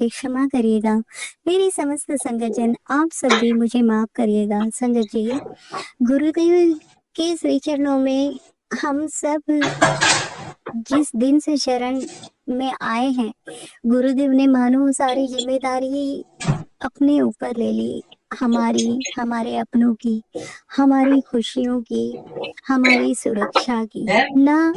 मुझे क्षमा करिएगा। मेरी समस्त संगतजन आप सब भी मुझे माफ करिएगा। संगत जी, गुरुदेव के श्री चरणों में हम सब जिस दिन से शरण में आए हैं, गुरुदेव ने मानो सारी जिम्मेदारी अपने ऊपर ले ली। हमारी, हमारे अपनों की, हमारी खुशियों की, हमारी सुरक्षा की। ना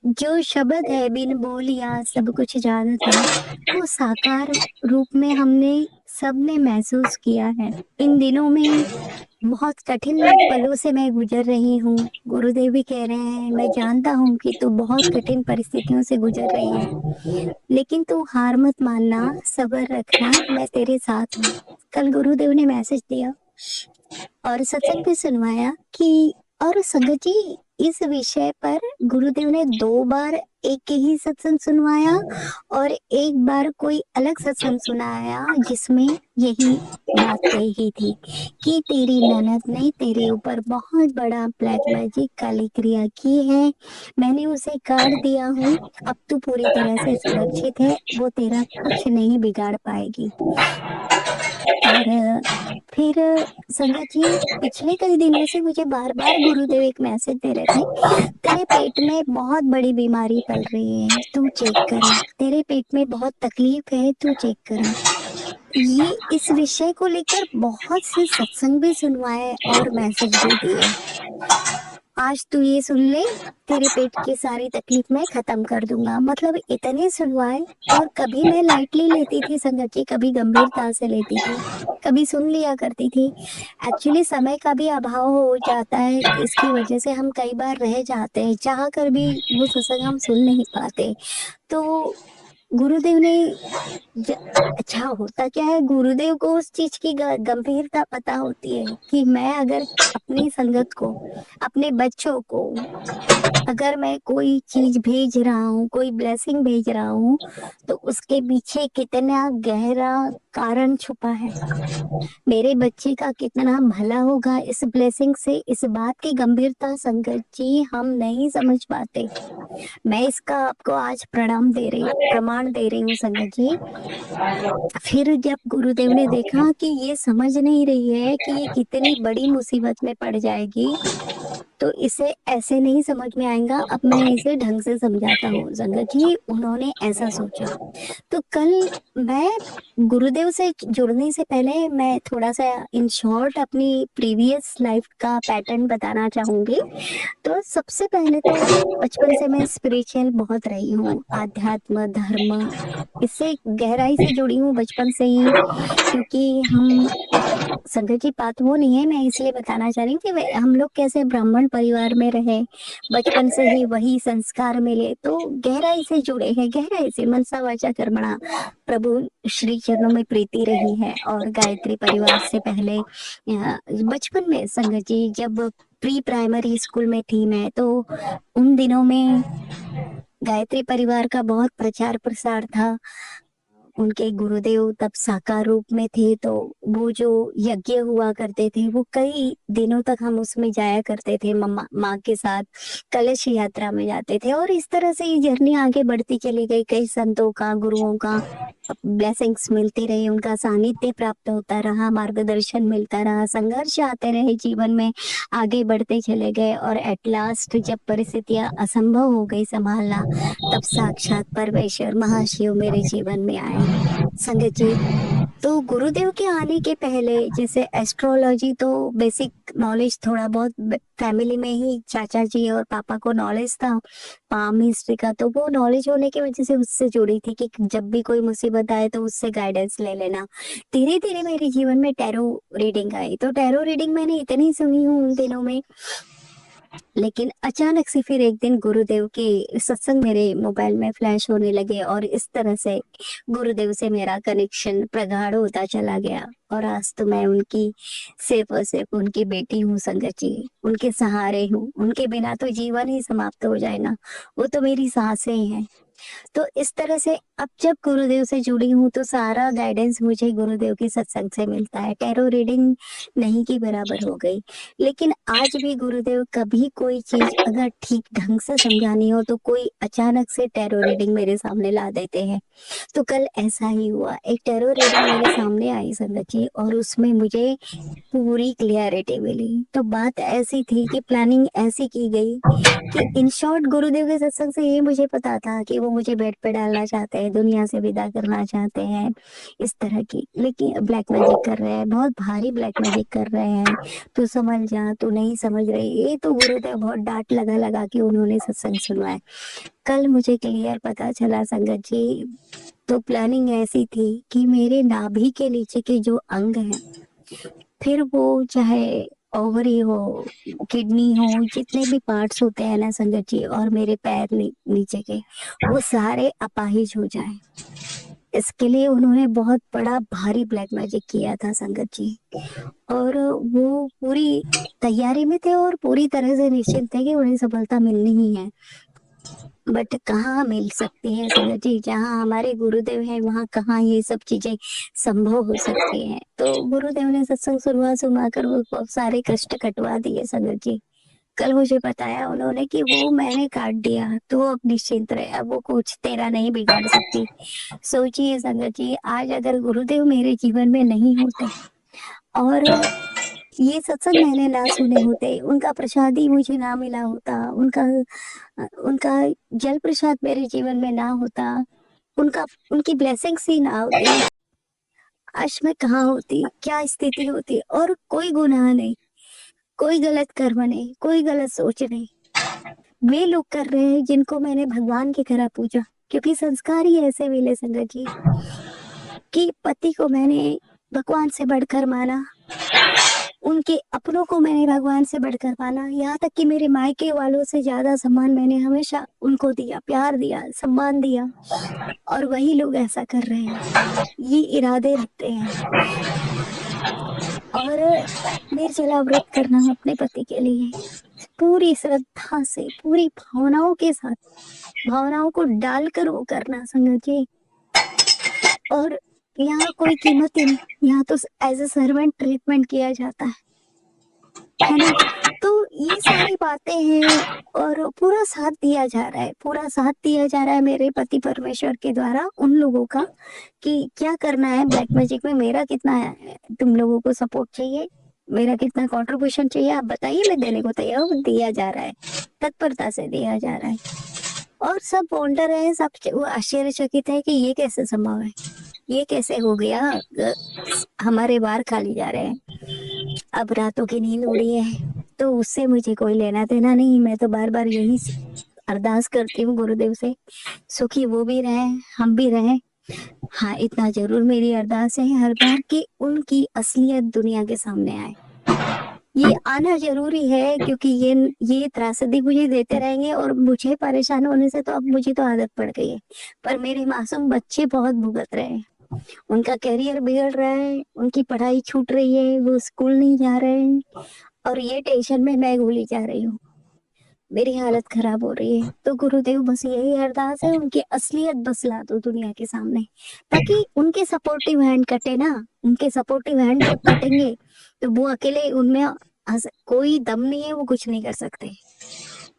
जो शब्द है बिन बोलिया सब कुछ जाना था, वो साकार रूप में हमने सबने महसूस किया है। इन दिनों में बहुत कठिन पलों से मैं गुजर रही हूँ। गुरुदेव भी कह रहे हैं, मैं जानता हूँ कि तू बहुत कठिन परिस्थितियों से गुजर रही है, लेकिन तू हार मत मानना, सब्र रखना, मैं तेरे साथ हूँ। कल गुरुदेव ने मैसेज दिया और सत्संग भी सुनवाया कि, और संगत जी, इस विषय पर गुरुदेव ने 2 बार एक ही सत्संग सुनवाया और एक बार कोई अलग सत्संग सुनाया, जिसमें यही बात कही थी कि तेरी ननद ने तेरे ऊपर बहुत बड़ा ब्लैक मैजिक काली क्रिया की है, मैंने उसे काट दिया हूँ, अब तू पूरी तरह से सुरक्षित है, वो तेरा कुछ नहीं बिगाड़ पाएगी। और फिर संगत जी, पिछले कई दिनों से मुझे बार बार गुरुदेव एक मैसेज दे रहे थे, तेरे पेट में बहुत बड़ी बीमारी पल रही है, तू चेक करा, तेरे पेट में बहुत तकलीफ है, तू चेक करा। ये इस विषय को लेकर बहुत से सत्संग भी सुनवाए और मैसेज भी दिए। आज तू ये सुन ले, तेरे पेट की सारी तकलीफ मैं खत्म कर दूंगा। मतलब इतने सुनवाए, और कभी मैं लाइटली लेती थी संगत जी, कभी गंभीरता से लेती थी, कभी सुन लिया करती थी। एक्चुअली समय का भी अभाव हो जाता है, इसकी वजह से हम कई बार रह जाते हैं, चाह कर भी वो सत्संग हम सुन नहीं पाते। तो गुरुदेव ने ज- अच्छा, होता क्या है, गुरुदेव को उस चीज की गंभीरता पता होती है कि मैं अगर अपनी संगत को, अपने बच्चों को, अगर मैं कोई चीज भेज रहा हूँ, कोई ब्लेसिंग भेज रहा हूँ, तो उसके पीछे कितना गहरा कारण छुपा है, मेरे बच्चे का कितना भला होगा इस ब्लेसिंग से, इस बात की गंभीरता संगत जी हम नहीं समझ पाते। मैं इसका आपको आज प्रमाण दे रही हूँ संगत जी। फिर जब गुरुदेव ने देखा कि ये समझ नहीं रही है कि ये कितनी बड़ी मुसीबत में पड़ जाएगी, तो इसे ऐसे नहीं समझ में आएगा, अब मैं इसे ढंग से समझाता हूँ। संगत जी, उन्होंने ऐसा सोचा। तो कल मैं गुरुदेव से जुड़ने से पहले मैं थोड़ा सा इन शॉर्ट अपनी प्रीवियस लाइफ का पैटर्न बताना चाहूंगी। तो सबसे पहले तो बचपन से मैं स्पिरिचुअल बहुत रही हूँ, आध्यात्म धर्म इससे गहराई से जुड़ी हूँ बचपन से ही। क्योंकि हम, संगत जी बात वो नहीं है, मैं इसलिए बताना चाह रही हूँ कि हम लोग कैसे ब्राह्मण परिवार में रहे, बचपन से ही वही संस्कार मिले, तो गहराई से जुड़े हैं, गहराई से मनसा वाचा कर्मणा प्रभु श्री चरणों में प्रीति रही है। और गायत्री परिवार से पहले बचपन में संगत जी, जब प्री प्राइमरी स्कूल में थी मैं, तो उन दिनों में गायत्री परिवार का बहुत प्रचार प्रसार था। उनके गुरुदेव तब साकार रूप में थे, तो वो जो यज्ञ हुआ करते थे, वो कई दिनों तक हम उसमें जाया करते थे, मम्मा माँ के साथ कलश यात्रा में जाते थे। और इस तरह से ये जर्नी आगे बढ़ती चली गई, कई संतों का, गुरुओं का ब्लेसिंग्स मिलती रही, उनका सानिध्य प्राप्त होता रहा, मार्गदर्शन मिलता रहा, संघर्ष आते रहे जीवन में, आगे बढ़ते चले गए। और एट लास्ट जब परिस्थितियां असंभव हो गई संभालना, तब साक्षात परमेश्वर महाशिव मेरे जीवन में आए। संगत जी, तो गुरुदेव के आने के पहले जैसे एस्ट्रोलॉजी तो बेसिक नॉलेज थोड़ा बहुत फैमिली में ही चाचा जी और पापा को नॉलेज था, पाम हिस्ट्री का, तो वो नॉलेज होने की वजह से उससे जुड़ी थी कि जब भी कोई मुसीबत आए तो उससे गाइडेंस ले लेना। धीरे धीरे मेरे जीवन में टैरो रीडिंग आई, तो टैरो रीडिंग मैंने इतनी सुनी हूँ उन दिनों में। लेकिन अचानक से फिर एक दिन गुरुदेव के सत्संग मेरे मोबाइल में फ्लैश होने लगे, और इस तरह से गुरुदेव से मेरा कनेक्शन प्रगाढ़ होता चला गया। और आज तो मैं उनकी सिर्फ और सिर्फ उनकी बेटी हूँ संगत जी, उनके सहारे हूँ। उनके बिना तो जीवन ही समाप्त हो जाए ना, वो तो मेरी सांसें हैं। तो इस तरह से अब जब गुरुदेव से जुड़ी हूँ तो सारा गाइडेंस मुझे गुरुदेव के सत्संग से मिलता है। टैरो रीडिंग नहीं के बराबर हो गई, लेकिन आज भी गुरुदेव कभी कोई चीज अगर ठीक ढंग से समझानी हो तो कोई अचानक से टैरो रीडिंग मेरे सामने ला देते हैं। तो कल ऐसा ही हुआ, एक टैरो रीडिंग मेरे सामने आई संगत जी, और उसमें मुझे पूरी क्लियरिटी मिली। तो बात ऐसी थी कि प्लानिंग ऐसी की गई कि इन शॉर्ट गुरुदेव के सत्संग से ये मुझे पता था कि वो मुझे बेड पे डालना चाहते हैं, दुनिया से विदा करना चाहते हैं, इस तरह की। लेकिन ब्लैक मैजिक कर रहे हैं, बहुत भारी ब्लैक मैजिक कर रहे हैं, तू समझ जा, तू नहीं समझ रही। ये तो गुरुदेव बहुत डांट लगा लगा के उन्होंने सत्संग सुनवाया। कल मुझे क्लियर पता चला संगत जी। तो प्लानिंग ऐसी थी कि मेरे नाभि के नीचे के जो अंग हैं, फिर वो चाहे ओवरी हो, किडनी हो, जितने भी पार्ट्स होते हैं ना संगत जी, और मेरे पैर नीचे के, वो सारे अपाहिज हो जाए। इसके लिए उन्होंने बहुत बड़ा भारी ब्लैक मैजिक किया था संगत जी। और वो पूरी तैयारी में थे और पूरी तरह से निश्चित थे कि उन्हें सफलता मिलनी ही है। बट कहाँ मिल सकती है संगत जी, जहाँ हमारे गुरुदेव हैं वहाँ कहाँ ये सब चीजें संभव हो सकती हैं। तो गुरुदेव ने सत्संग सुनवा सुनवा कर वो बहुत सारे कष्ट कटवा दिए संगत जी। कल मुझे बताया उन्होंने कि वो मैंने काट दिया, तो अब निश्चिंत रहे, अब वो कुछ तेरा नहीं बिगाड़ सकती। सोचिए संगत जी, आज अगर गुरुदेव मेरे जीवन में नहीं होते और ये सत्संग मैंने ना सुने होते, उनका प्रसाद ही मुझे ना मिला होता, उनका जल प्रसाद मेरे जीवन में ना होता, उनकी ब्लेसिंग्स ही ना होती, आज मैं कहाँ होती, क्या स्थिति होती। और कोई गुनाह नहीं, कोई गलत कर्म नहीं, कोई गलत सोच नहीं, वे लोग कर रहे हैं जिनको मैंने भगवान की तरह पूजा। क्योंकि संस्कार ही ऐसे मिले संगत जी कि पति को मैंने भगवान से बढ़कर माना, उनके अपनों को मैंने भगवान से बढ़कर माना, यहाँ तक कि मेरे मायके वालों से ज्यादा सम्मान मैंने हमेशा उनको दिया, प्यार दिया, सम्मान दिया। और वही लोग ऐसा कर रहे हैं, ये इरादे रखते हैं। और निर्जला व्रत करना अपने पति के लिए पूरी श्रद्धा से, पूरी भावनाओं के साथ, भावनाओं को डालकर वो करना संगत जी। और यहाँ कोई कीमत ही नहीं, यहाँ तो एज ए सर्वेंट ट्रीटमेंट किया जाता है ना। तो ये सारी बातें हैं और पूरा साथ दिया जा रहा है, पूरा साथ दिया जा रहा है मेरे पति परमेश्वर के द्वारा उन लोगों का कि क्या करना है ब्लैक मैजिक में, मेरा कितना है, तुम लोगों को सपोर्ट चाहिए, मेरा कितना कंट्रीब्यूशन चाहिए, आप बताइए, मैं देने को तैयार हूँ। दिया जा रहा है, तत्परता से दिया जा रहा है। और सब वंडर है, सब वो आश्चर्यचकित है कि ये कैसे संभव है, ये कैसे हो गया, हमारे बार खाली जा रहे हैं, अब रातों की नींद उड़ी है। तो उससे मुझे कोई लेना देना नहीं, मैं तो बार बार यही अरदास करती हूँ गुरुदेव से, सुखी वो भी रहे, हम भी रहे। हाँ, इतना जरूर मेरी अरदास है हर बार कि उनकी असलियत दुनिया के सामने आए। ये आना जरूरी है, क्योंकि ये त्रासदी मुझे देते रहेंगे और मुझे परेशान होने से तो अब मुझे तो आदत पड़ गई है, पर मेरे मासूम बच्चे बहुत भुगत रहे हैं। उनका करियर बिगड़ रहा है, उनकी पढ़ाई छूट रही है, वो स्कूल नहीं जा रहे हैं, और ये टेंशन में मैं भूली जा रही हूँ, मेरी हालत खराब हो रही है। तो गुरुदेव बस यही अरदास है, उनकी असलियत बस ला दो दुनिया के सामने, ताकि उनके सपोर्टिव हैंड कटे ना। उनके सपोर्टिव हैंड जब कटेंगे तो वो अकेले, उनमें कोई दम नहीं है, वो कुछ नहीं कर सकते,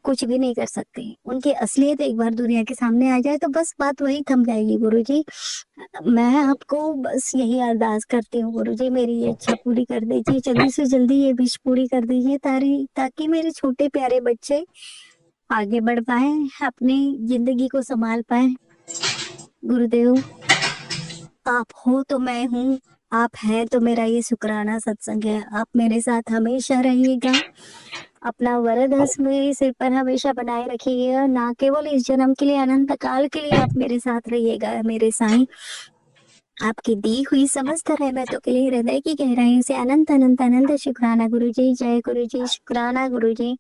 कुछ भी नहीं कर सकते। उनकी असलियत एक बार दुनिया के सामने आ जाए तो बस बात वही थम जाएगी। गुरुजी, मैं आपको बस यही अरदास करती हूँ गुरुजी, मेरी ये इच्छा पूरी कर दीजिए, जल्दी से जल्दी ये विश पूरी कर दीजिए, ताकि मेरे छोटे प्यारे बच्चे आगे बढ़ पाए, अपनी जिंदगी को संभाल पाए। गुरुदेव, आप हो तो मैं हूँ, आप है तो मेरा ये शुक्राना सत्संग है। आप मेरे साथ हमेशा रहिएगा, अपना वरद हस्त मेरे सिर पर हमेशा बनाए रखिएगा, ना केवल इस जन्म के लिए, अनंत काल के लिए आप मेरे साथ रहिएगा मेरे साईं। आपकी दी हुई समस्त रहमतों के लिए हृदय की गहराइयों से अनंत अनंत अनंत शुक्राना गुरुजी। जय गुरुजी, शुक्राना गुरुजी।